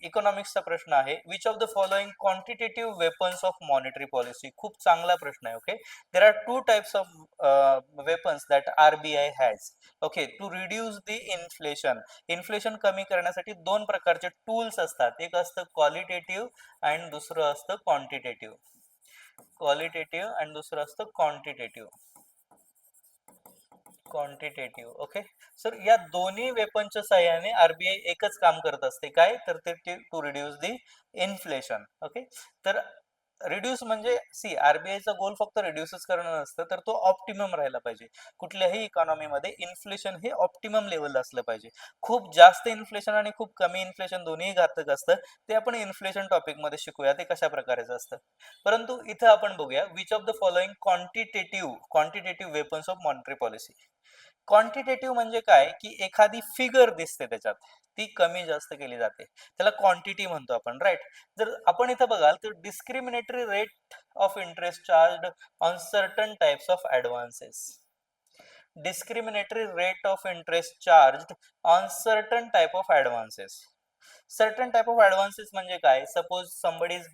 इकॉनॉमिक्सचा प्रश्न आहे. Which of the following quantitative weapons of monetary policy. खूप चांगला प्रश्न आहे. Okay, there are two types of weapons that RBI has. Okay, to reduce the inflation. Inflation कमी करण्यासाठी दोन प्रकारचे टूल्स असतात. एक असतं क्वालिटेटिव्ह आणि दुसरं असतं क्वांटिटेटिव्ह. क्वालिटेटिव्ह आणि दुसरं असतं क्वांटिटेटिव्ह. ओके, सर या दोन्ही वेपनच्या साह्याने आरबीआय एकच काम करत असते, काय तर ते to reduce the inflation. Okay, तर रिड्यूस म्हणजे आरबीआयचा गोल फक्त रिड्यूसच करणं नसतं, तर तो ऑप्टिमम राहायला पाहिजे. कुठल्याही इकॉनॉमीमध्ये इन्फ्लेशन हे ऑप्टिमम लेवलला असलं पाहिजे. खूप जास्त इन्फ्लेशन आणि खूप कमी इन्फ्लेशन दोन्ही घातक असतं. ते आपण इन्फ्लेशन टॉपिक मध्ये शिकूया ते कशा प्रकारचं असतं. परंतु इथं आपण बघूया which of the following quantitative weapons of monetary policy. Quantitative म्हणजे काय की एखादी फिगर दिसते त्याच्यात, ती कमी जास्त केली जाते, त्याला क्वांटिटी म्हणतो आपण, राईट. जर आपण इथं बघाल तर discriminatory rate of interest charge on certain types of advances. Discriminatory rate of interest charge on certain type of advances. Certain type of advances म्हणजे काय? Suppose somebody is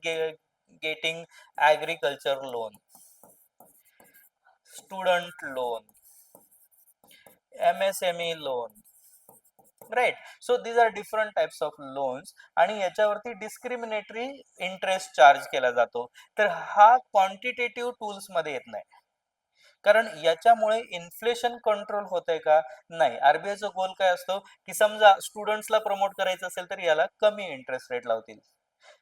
getting agriculture loan, student loan, MSME loan, right. So these are different types of loans आणि याच्यावरती discriminatory interest charge केला जातो. तर हा quantitative tools मध्ये येत नाही, कारण याच्यामुळे इन्फ्लेशन कंट्रोल होतंय का? नाही. आरबीआयचा गोल काय असतो की समजा स्टुडंट्सला प्रमोट करायचं असेल तर याला कमी इंटरेस्ट रेट लावतील.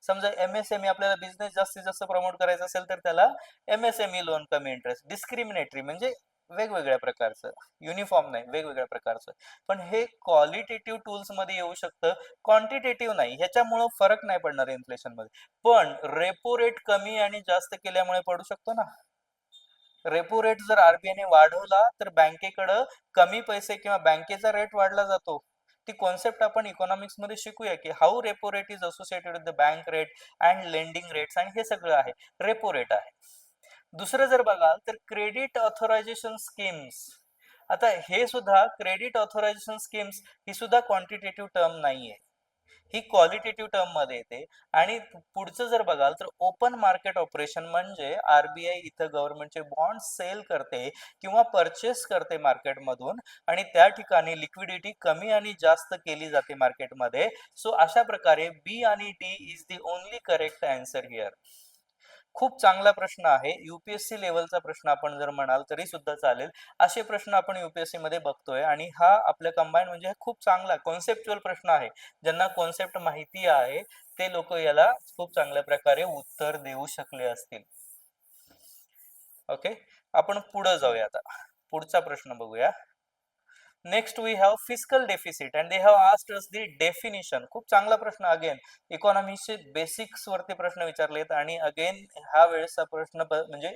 समजा MSME आपल्याला बिझनेस जास्तीत जास्त प्रमोट करायचा असेल तर त्याला MSME लोन कमी इंटरेस्ट. डिस्क्रिमिनेटरी म्हणजे वेगवेगळ्या प्रकारचं, युनिफॉर्म नाही, वेगवेगळ्या प्रकारचं. पण हे क्वालिटेटिव्ह टूल्स मध्ये येऊ शकतं, क्वांटिटेटिव्ह नाही. ह्याच्यामुळे फरक नाही पडणार इन्फ्लेशन मध्ये. पण रेपो रेट कमी आणि जास्त केल्यामुळे पडू शकतो ना. रेपो रेट जर आरबीआयने वाढवला तर बँकेकडं कमी पैसे किंवा बँकेचा रेट वाढला जातो. ती कॉन्सेप्ट आपण इकॉनॉमिक्स मध्ये शिकूया की how repo rate is associated with the bank rate and lending rates, आणि हे सगळं आहे रेपो रेट आहे. दुसरं जर बघाल तर क्रेडिट ऑथरायझेशन स्कीम्स. आता हे सुद्धा क्रेडिट ऑथरायझेशन स्कीम्स ही सुद्धा क्वांटिटेटिव्ह टर्म नाहीये, ही क्वालिटेटिव्ह टर्म मध्ये येते. आणि पुढचं जर बघाल तर ओपन मार्केट ऑपरेशन म्हणजे आरबीआय इथं गव्हर्नमेंटचे बॉन्ड सेल करते किंवा परचेस करते मार्केटमधून, आणि त्या ठिकाणी लिक्विडिटी कमी आणि जास्त केली जाते मार्केटमध्ये. सो अशा प्रकारे बी आणि D is the only correct answer here. खूप चांगला प्रश्न आहे, युपीएससी लेवलचा प्रश्न आपण जर म्हणाल तरी सुद्धा चालेल. असे प्रश्न आपण युपीएससी मध्ये बघतोय आणि हा आपल्या कंबाईन म्हणजे खूप चांगला कॉन्सेप्च्युअल प्रश्न आहे. ज्यांना कॉन्सेप्ट माहिती आहे ते लोक याला खूप चांगल्या प्रकारे उत्तर देऊ शकले असतील. ओके, आपण पुढे जाऊया. आता पुढचा प्रश्न बघूया. Next we have fiscal deficit and they have asked us the definition. खूप चांगला प्रश्न, अगेन इकॉनॉमिक्सचे बेसिक्स वरती प्रश्न विचारलेत आणि अगेन हा वेळेचा प्रश्न म्हणजे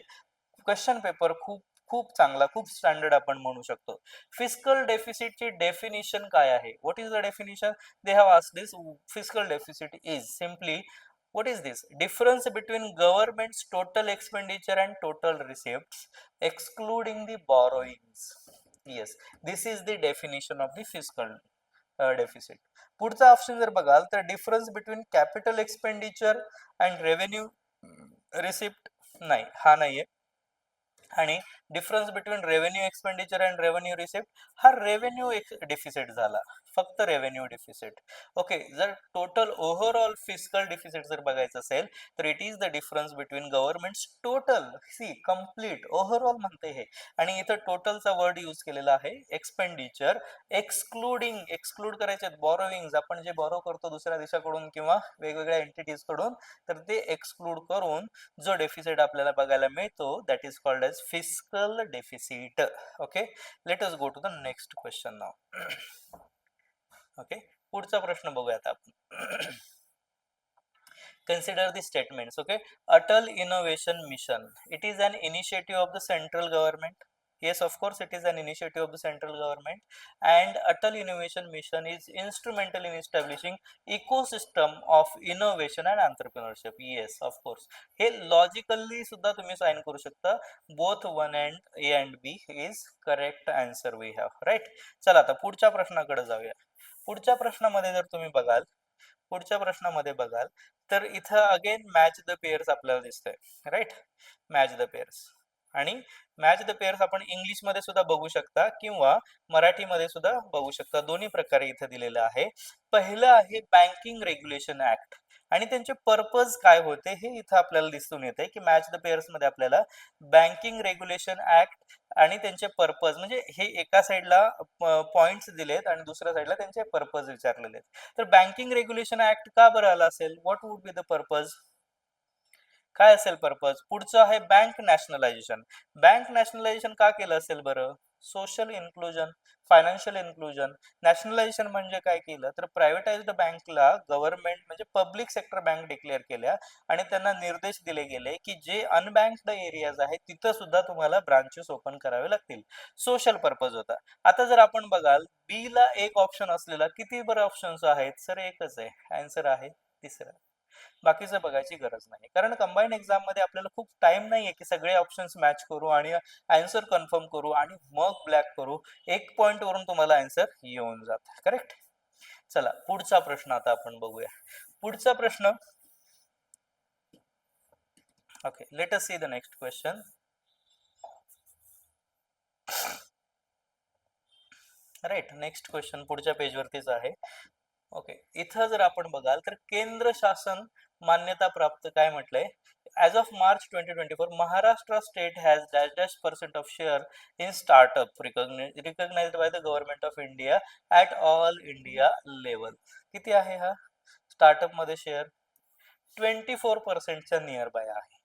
क्वेश्चन पेपर खूप खूप चांगला, खूप स्टँडर्ड आपण म्हणू शकतो. फिस्कल डेफिसिटची डेफिनिशन काय आहे? What is the definition? They have asked this. Fiscal deficit is simply, what is this? Difference between government's total expenditure and total receipts excluding the borrowings. Yes, this is the definition of the fiscal deficit. पुढचा option जर बघाल तर difference between capital expenditure and revenue receipt, नाही हा नाहीये. आणि difference between revenue expenditure and revenue receipt, हा revenue deficit झाला, फक्त रेव्हेन्यू डिफिसिट. ओके, जर टोटल ओव्हरऑल फिस्कल डिफिसिट जर बघायचं असेल तर it is the difference between government total, complete overall म्हणते हे, आणि इथं टोटलचा वर्ड यूज केलेला आहे, एक्सपेंडिचर एक्सक्लुडिंग, एक्सक्लूड करायचे बॉरोविंग, आपण जे बॉरो करतो दुसऱ्या देशाकडून किंवा वेगवेगळ्या एंटिटीज कडून, तर ते एक्सक्लूड करून जो डेफिसिट आपल्याला बघायला मिळतो that is called as fiscal deficit. Okay, let us go to the next question now. Okay, पुढचा प्रश्न बघूयात आपण. Consider the statements. Okay, Atal Innovation Mission, it is an initiative of the central government. Yes, of course it is an initiative of the central government, and Atal Innovation Mission is instrumental in establishing ecosystem of innovation and entrepreneurship. Yes, of course. हे logically सुद्धा तुम्ही sign करू शकता. Both 1 and A and B is correct answer we have, right. चला आता पुढच्या प्रश्नाकडे जाऊया. पुढच्या प्रश्नामध्ये जर तुम्ही बघाल पुढच्या प्रश्नामध्ये बघाल तर इथं अगेन मॅच द पेअर्स आपल्याला दिसतंय, राईट? Match the pairs. आणि मॅच द पेअर्स आपण इंग्लिश मध्ये सुद्धा बघू शकता किंवा मराठीमध्ये सुद्धा बघू शकता, दोन्ही प्रकारे इथं दिलेलं आहे. पहिलं आहे बँकिंग रेग्युलेशन ऍक्ट, आणि त्यांचे पर्पज काय होते हे इथं आपल्याला दिसून येते की मॅच द पेअर्स मध्ये आपल्याला बँकिंग रेग्युलेशन ऍक्ट आणि त्यांचे पर्पज, म्हणजे हे एका साईडला पॉइंट्स दिलेत आणि दुसऱ्या साईडला त्यांचे पर्पज विचारलेले आहेत. तर बँकिंग रेग्युलेशन ऍक्ट का बरं आला असेल? What would be the purpose? काय असेल पर्पज? पुढचं आहे बँक नॅशनलायझेशन. बँक नॅशनलायझेशन का केलं असेल बरं? Social inclusion, financial inclusion. Nationalisation म्हणजे काय केलं तर प्रायव्हेटाइज्ड बँकला गव्हर्नमेंट म्हणजे पब्लिक सेक्टर बँक डिक्लेअर केल्या आणि त्यांना निर्देश दिले गेले की जे अनबँक्ड एरियाज आहेत तिथं सुद्धा तुम्हाला ब्रांचेस ओपन करावे लागतील. सोशल पर्पज होता. आता जर आपण बघाल बी ला एक ऑप्शन असलेला, किती बरं ऑप्शन्स आहेत सर? एकच आहे. आन्सर आहे तिसरा. बाकीचं बघायची गरज नाही, कारण कंबाईंड एक्झाम मध्ये आपल्याला खूप टाइम नाहीये की सगळे ऑप्शन्स मॅच करू आणि आन्सर कन्फर्म करू आणि मग ब्लॅक करू. एक पॉइंट वरून तुम्हाला आन्सर येऊन जात, करेक्ट? चला पुढचा प्रश्न आता आपण बघूया. पुढचा प्रश्न, okay, let us see the next question. Right, next question पुढच्या पेज वरतीच आहे. ओके, इथं जर आपण बघाल तर केंद्र शासन मान्यता प्राप्त काय म्हटलंय? As of March 2024 Maharashtra state has dash dash percent of share in startup recognised by the government of India at all India level. किती आहे हा स्टार्टअप मध्ये शेअर? 24% नियर बाय आहे.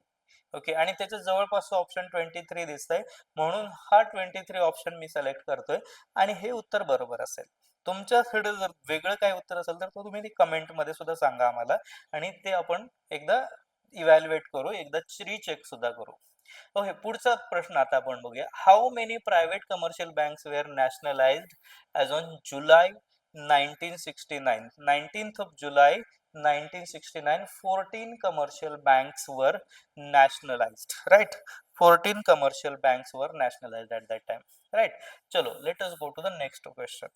ओके, आणि त्याच्या जवळपास ऑप्शन 23 दिसतंय, म्हणून हा 23 ऑप्शन मी सिलेक्ट करतोय आणि हे उत्तर बरोबर असेल. तुमच्याकडे जर वेगळं काय उत्तर असेल तर तुम्ही ते कमेंट मध्ये सुद्धा सांगा आम्हाला, आणि ते आपण एकदा इव्हॅल्युएट करू, एकदा रीचेक सुद्धा करू. ओके, पुढचा प्रश्न आता आपण बघूया. How many private commercial banks were nationalised as on July 1969? 19th of July 1969 14 commercial banks were nationalized, right? 14 commercial banks were nationalized at that time, right? Chalo, let us go to the next question.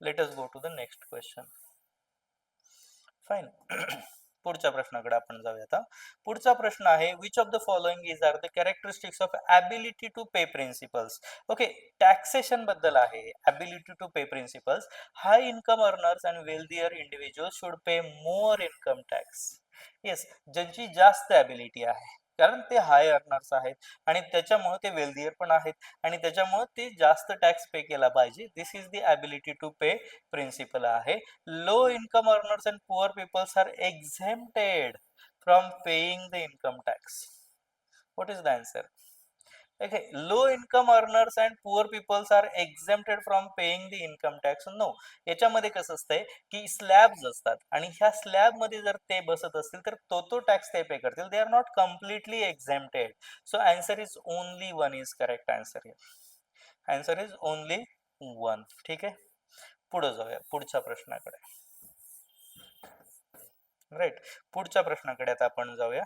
Let us go to the next question. Fine. पुढच्या प्रश्नाकडे आपण जाऊया आता. पुढचा प्रश्न आहे, which of the following is are the characteristics of ability to pay principles? Okay, taxation बद्दल आहे. Ability to pay principles. High income earners and wealthier individual should pay more income tax. Yes, ज्यांची जास्त ability आहे, कारण ते हाय earners आहेत आणि त्याच्यामुळे ते वेल्दियर पण आहेत आणि त्याच्यामुळे ते जास्त टॅक्स पे केला पाहिजे. This is the ability to pay principle आहे. Low income earners and poor peoples are exempted from paying the income tax. What is the answer? Okay, low income earners and poor peoples are exempted from paying the income tax. No, याच्यामध्ये कसं असतंय की slabs असतात आणि ह्या slab मध्ये जर ते बसत असतील तर तो टॅक्स ते पे करतील. They are not completely exempted. So answer is only one is correct answer. Answer is only one. ठीक आहे, पुढे जाऊया पुढच्या प्रश्नाकडे. राईट, पुढच्या प्रश्नाकडे आता आपण जाऊया.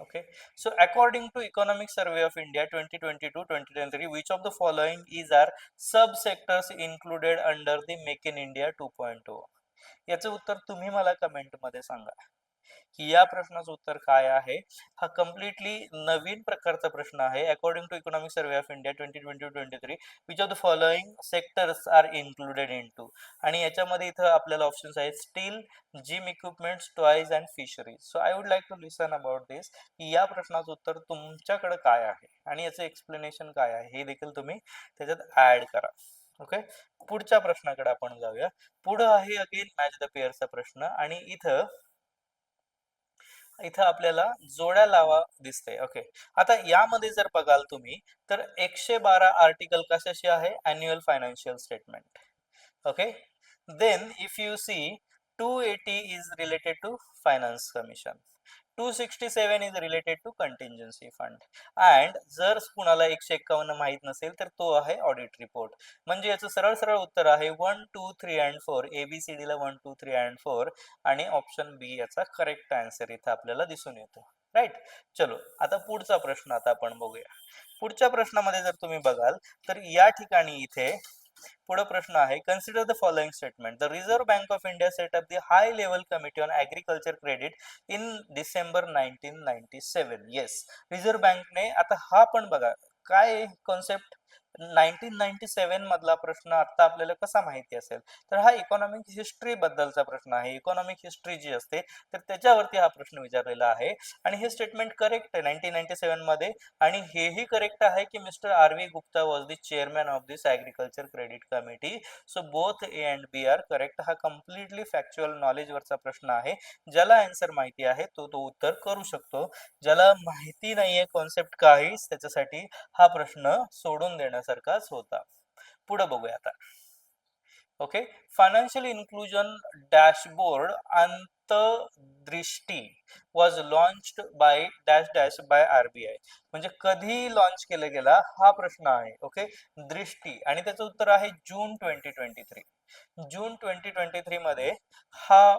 Okay, so according to economic survey of India 2022-2023 which of the following is are sub sectors included under the make in India 2.0? याचं उत्तर तुम्ही मला कमेंट मध्ये सांगा की या प्रश्नाचं उत्तर काय आहे. हा कम्प्लिटली नवीन प्रकारचा प्रश्न आहे. According to economic survey of India 2022-2023 which of the following sectors are included in to, आणि याच्यामध्ये इथं आपल्याला ऑप्शन्स आहेत steel, gym equipments, toys and fisheries. So I would like to listen about this की या प्रश्नाचं उत्तर तुमच्याकडे काय आहे आणि याचं एक्सप्लेनेशन काय आहे हे देखील तुम्ही त्याच्यात ऍड करा. ओके, पुढच्या प्रश्नाकडे आपण जाऊया. पुढे आहे अगेन मॅच द पेअरचा प्रश्न, आणि इथं इथं आपल्याला जोड्या लावा दिसते. ओके, आता यामध्ये जर बघाल तुम्ही तर 112 आर्टिकल कशाशी आहे? Annual financial statement. Okay, then if you see 280 is related to finance commission, 267 is related to contingency fund, and जर कुणाला 151 माहित नसेल तर तो आहे ऑडिट रिपोर्ट. म्हणजे याचं सरळ सरळ उत्तर आहे 1 2 3 अँड 4. ABCD ला 1 2 3 अँड 4 आणि ऑप्शन बी याचा करेक्ट आन्सर इथं आपल्याला दिसून येतो. राईट, चलो आता पुढचा प्रश्न आता आपण बघूया. पुढच्या प्रश्नामध्ये जर तुम्ही बघाल तर या ठिकाणी इथे पुढे प्रश्न आहे, consider the following statement. The reserve bank of India set up the high level committee on agriculture credit in December 1997. Yes, reserve बँकने, आता हा पण बघा काय कॉन्सेप्ट, 1997 मधला प्रश्न आता आपल्याला कसा माहिती असेल, तर हा इकॉनॉमिक हिस्ट्री बद्दलचा प्रश्न आहे. इकॉनॉमिक हिस्ट्री जी असते तर त्याच्यावरती हा प्रश्न विचारलेला आहे. आणि हे स्टेटमेंट करेक्ट आहे 1997 मध्ये. आणि हेही करेक्ट आहे की mister R V Gupta was the chairman of this agriculture credit committee. So both A and B are correct. हा कम्प्लिटली फॅक्च्युअल नॉलेज वरचा प्रश्न आहे. ज्याला आन्सर माहिती आहे तो उत्तर करू शकतो. ज्याला माहिती नाहीये कॉन्सेप्ट काहीच, त्याच्यासाठी हा प्रश्न सोडून देण्यासारखाच होता. पुढे बघूया आता. Okay, financial inclusion dashboard Antardrishti was launched by dash dash by RBI. म्हणजे कधी लॉन्च केला गेला हा प्रश्न आहे. ओके, दृष्टी, आणि त्याचं उत्तर आहे जून 2023. जून 2023 मध्ये हा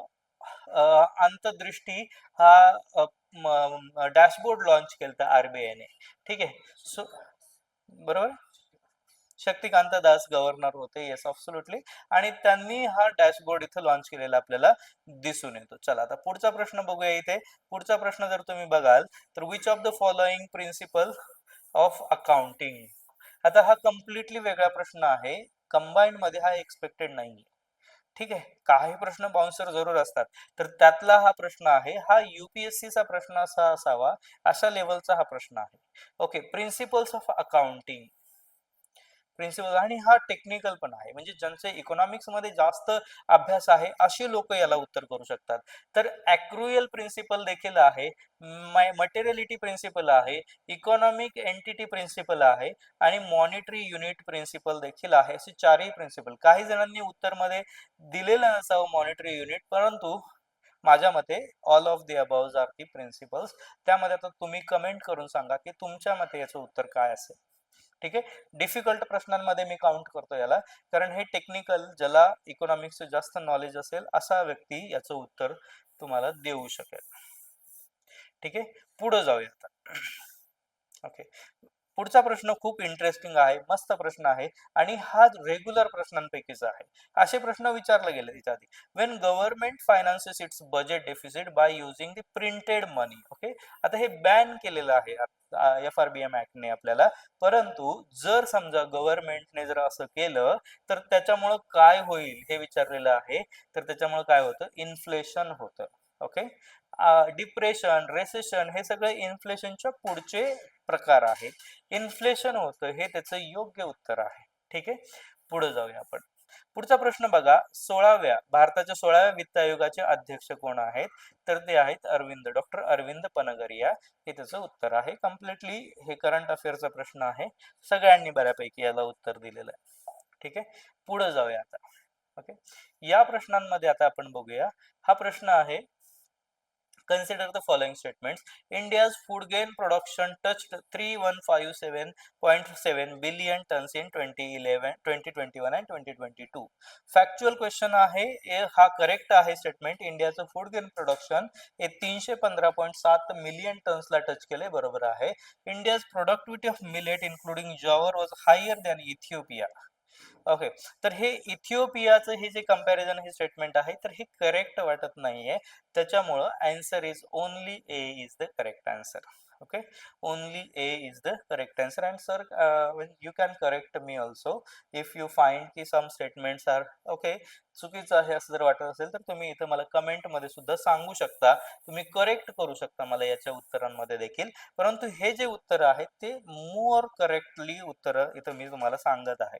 अंतदृष्टी हा डॅशबोर्ड लॉन्च केला आरबीआयने. ठीक आहे. सो बरोबर, शक्तिकांत दास गव्हर्नर होते. Yes, absolutely. आणि त्यांनी हा डॅशबोर्ड इथं लॉन्च केलेला आपल्याला दिसून येतो. चला आता पुढचा प्रश्न बघूया. इथे पुढचा प्रश्न जर तुम्ही बघाल तर which of the following principle of accounting. आता हा कम्प्लिटली वेगळा प्रश्न आहे. कंबाईंड मध्ये हा एक्सपेक्टेड नाही. ठीक आहे, काही प्रश्न बाउन्सर जरूर असतात, तर त्यातला हा प्रश्न आहे. हा युपीएससी चा प्रश्न असा असावा अशा लेवलचा हा प्रश्न आहे. Okay, principles of accounting. Principle, आणि हा टेक्निकल पण आहे. म्हणजे ज्यांचे इकॉनॉमिक्स मध्ये जास्त अभ्यास आहे अशी लोक याला उत्तर करू शकतात. तर अॅक्रुअल प्रिन्सिपल देखील आहे, मटेरियलिटी प्रिन्सिपल आहे, इकॉनॉमिक एंटिटी प्रिन्सिपल आहे, आणि मॉनिटरी युनिट प्रिन्सिपल देखील आहे. असे चारही प्रिन्सिपल काही जणांनी उत्तर मध्ये दिलेलं नसावं मॉनिटरी युनिट, परंतु माझ्या मते all of the above are the principles. त्यामध्ये आता तुम्ही कमेंट करून सांगा की तुमच्या मते याचं उत्तर काय असेल. ठीक आहे, डिफिकल्ट प्रश्नांमध्ये मी काउंट करतो याला, कारण हे टेक्निकल, ज्याला इकॉनॉमिक्सचं जास्त नॉलेज असेल असा व्यक्ती याचं उत्तर तुम्हाला देऊ शकेल. ठीक आहे, पुढे जाऊया. ओके, पुढचा प्रश्न खूप इंटरेस्टिंग आहे, मस्त प्रश्न आहे, आणि हा रेग्युलर प्रश्नांपैकीचा आहे. असे प्रश्न विचारले गेले त्याच्या आधी. Wien government finances it's budget deficit by using the printed money. Okay, आता हे बॅन केलेलं आहे FRBM ऍक्टने आपल्याला. परंतु जर समजा गव्हर्नमेंटने जर असं केलं तर त्याच्यामुळं काय होईल हे विचारलेलं आहे. तर त्याच्यामुळे काय होतं, इन्फ्लेशन होतं. ओके, डिप्रेशन, रेसेशन हे सगळे इन्फ्लेशनच्या पुढचे प्रकार आहेत. इन्फ्लेशन होतं हे त्याचं योग्य उत्तर आहे. ठीक आहे, पुढे जाऊया आपण. पुढचा प्रश्न बघा, भारताच्या 16व्या वित्त आयोगाचे अध्यक्ष कोण आहेत. तर ते आहेत डॉक्टर अरविंद पनगरिया. हे त्याचं उत्तर आहे. कम्प्लिटली हे करंट अफेअरचा प्रश्न आहे. सगळ्यांनी बऱ्यापैकी याला उत्तर दिलेलं आहे. ठीक आहे, पुढे जाऊया आता. ओके, या प्रश्नांमध्ये आता आपण बघूया. हा प्रश्न आहे, consider the following statements. India's food grain production touched 3157.7 billion tons in 2011, 2021 and 2022. Factual question आहे, हा करेक्ट आहे स्टेटमेंट. इंडियाचं फूड ग्रेन प्रोडक्शन हे 315.7 मिलियन टन्सला टच केले, बरोबर आहे. India's productivity of millet including jowar was higher than Ethiopia. Okay, तर हे इथिओपियाचं हे जे कंपॅरिझन हे स्टेटमेंट आहे, तर हे करेक्ट वाटत नाहीये. त्याच्यामुळं answer is only A is the correct answer. Okay, only A is the correct answer. And sir, you can correct me also if you find की सम स्टेटमेंट्स आर ओके चुकीचं आहे असं जर वाटत असेल, तर तुम्ही इथं मला कमेंट मध्ये सुद्धा सांगू शकता. तुम्ही करेक्ट करू शकता मला याच्या उत्तरांमध्ये देखील. परंतु हे जे उत्तर आहे ते मोर करेक्टली उत्तर इथं मी तुम्हाला सांगत आहे.